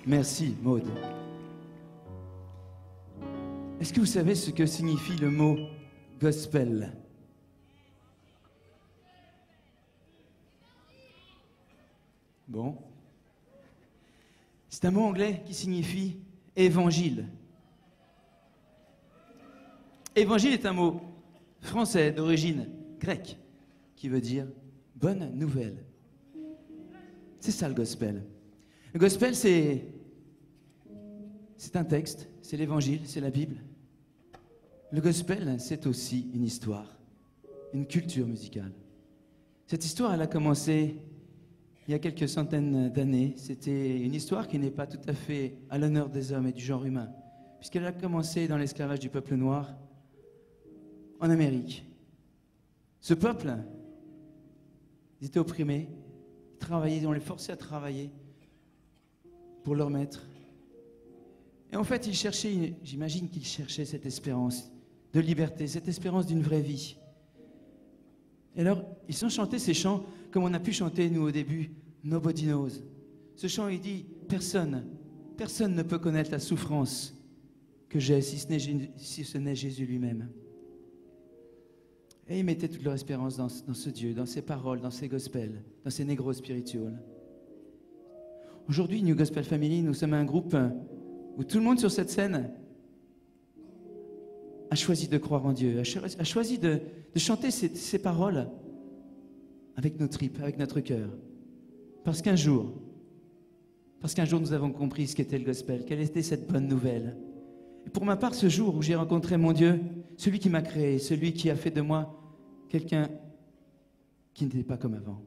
Merci, Maude. Est-ce que vous savez ce que signifie le mot gospel? Bon. C'est un mot anglais qui signifie évangile. Évangile est un mot français d'origine grecque qui veut dire bonne nouvelle. C'est ça le gospel. Le gospel, c'est un texte, c'est l'évangile, c'est la Bible. Le gospel, c'est aussi une histoire, une culture musicale. Cette histoire, elle a commencé il y a quelques centaines d'années. C'était une histoire qui n'est pas tout à fait à l'honneur des hommes et du genre humain, puisqu'elle a commencé dans l'esclavage du peuple noir en Amérique. Ce peuple, ils étaient opprimés, ils travaillaient, on les forçait à travailler pour leur maître. Et en fait, ils cherchaient, j'imagine qu'ils cherchaient cette espérance de liberté, cette espérance d'une vraie vie. Et alors, ils ont chanté ces chants comme on a pu chanter, nous, au début, Nobody Knows. Ce chant, il dit, personne ne peut connaître la souffrance que j'ai, si ce n'est Jésus lui-même. Et ils mettaient toute leur espérance dans ce Dieu, dans ses paroles, dans ses gospels, dans ses négros spirituels. Aujourd'hui, New Gospel Family, nous sommes un groupe où tout le monde sur cette scène a choisi de croire en Dieu, a choisi de chanter ces paroles avec nos tripes, avec notre cœur. Parce qu'un jour, nous avons compris ce qu'était le gospel, quelle était cette bonne nouvelle. Et pour ma part, ce jour où j'ai rencontré mon Dieu, celui qui m'a créé, celui qui a fait de moi quelqu'un qui n'était pas comme avant.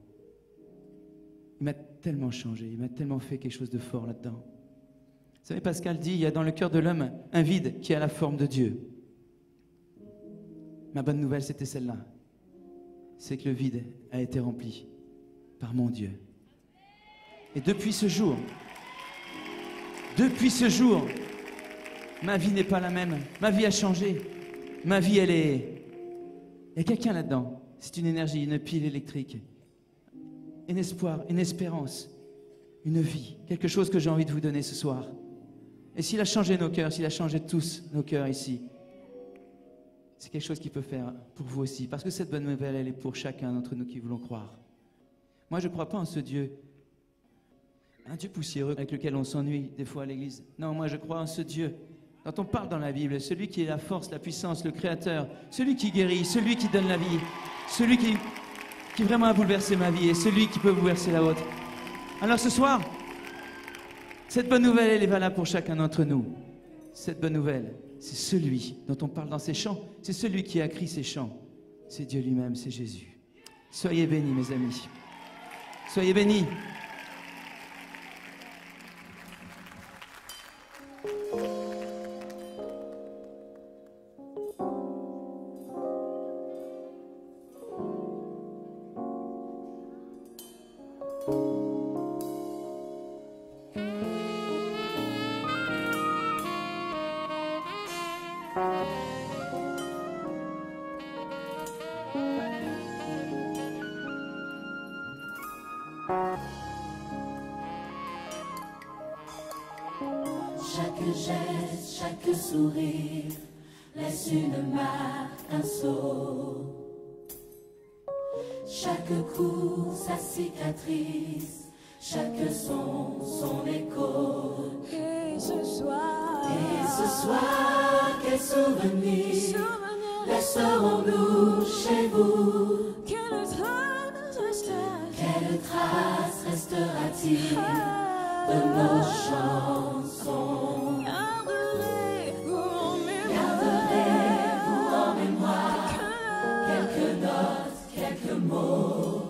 Il m'a tellement changé, il m'a tellement fait quelque chose de fort là-dedans. Vous savez, Pascal dit, il y a dans le cœur de l'homme un vide qui a la forme de Dieu. Ma bonne nouvelle, c'était celle-là. C'est que le vide a été rempli par mon Dieu. Et depuis ce jour, ma vie n'est pas la même. Ma vie a changé. Ma vie, elle est... Il y a quelqu'un là-dedans. C'est une énergie, une pile électrique. Un espoir, une espérance, une vie. Quelque chose que j'ai envie de vous donner ce soir. Et s'il a changé nos cœurs, s'il a changé tous nos cœurs ici, c'est quelque chose qu'il peut faire pour vous aussi. Parce que cette bonne nouvelle, elle est pour chacun d'entre nous qui voulons croire. Moi, je ne crois pas en ce Dieu. Un Dieu poussiéreux avec lequel on s'ennuie des fois à l'église. Non, moi, je crois en ce Dieu dont on parle dans la Bible. Celui qui est la force, la puissance, le Créateur. Celui qui guérit, celui qui donne la vie. Celui qui vraiment a bouleversé ma vie et celui qui peut bouleverser la vôtre. Alors ce soir, cette bonne nouvelle, elle est valable pour chacun d'entre nous. Cette bonne nouvelle, c'est celui dont on parle dans ces chants. C'est celui qui a écrit ces chants. C'est Dieu lui-même, c'est Jésus. Soyez bénis, mes amis. Soyez bénis. Chaque geste, chaque sourire laisse une marque, un sceau. Chaque coup, sa cicatrice, chaque son, son écho. Et ce soir, quel souvenir laisserons-nous chez vous? quelle Trace restera-t-il de nos chansons? Garderez-vous en mémoire quelques notes, quelques mots?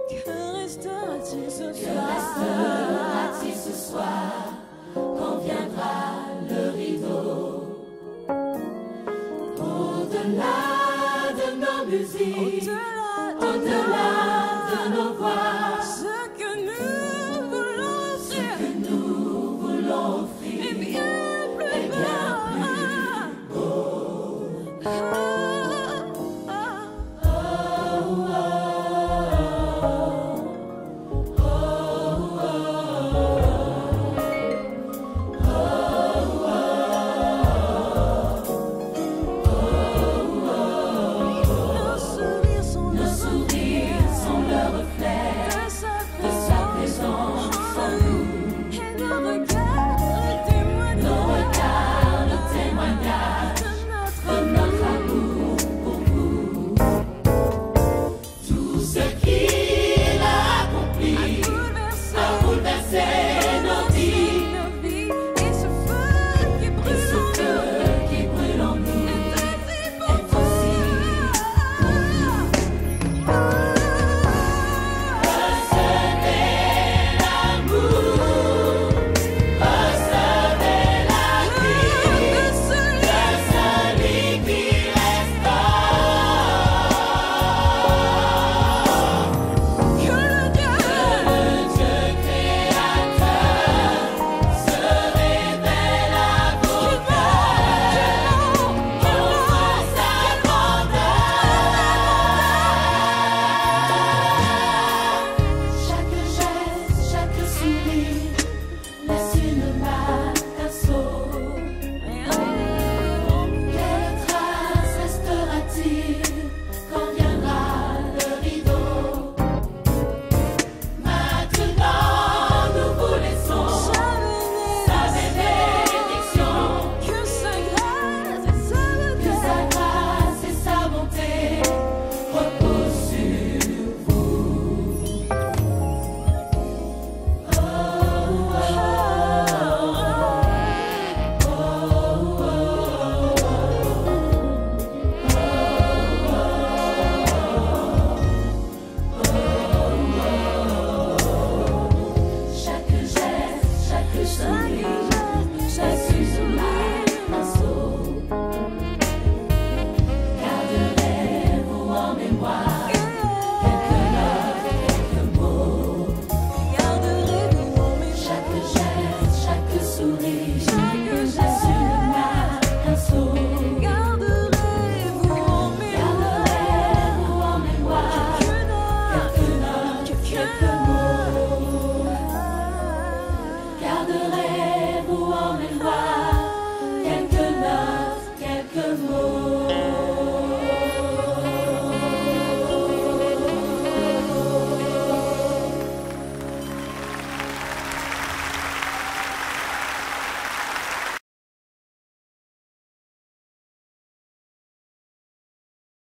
Que restera-t-il ce soir quand viendra le rideau? Au-delà de nos musiques, au-delà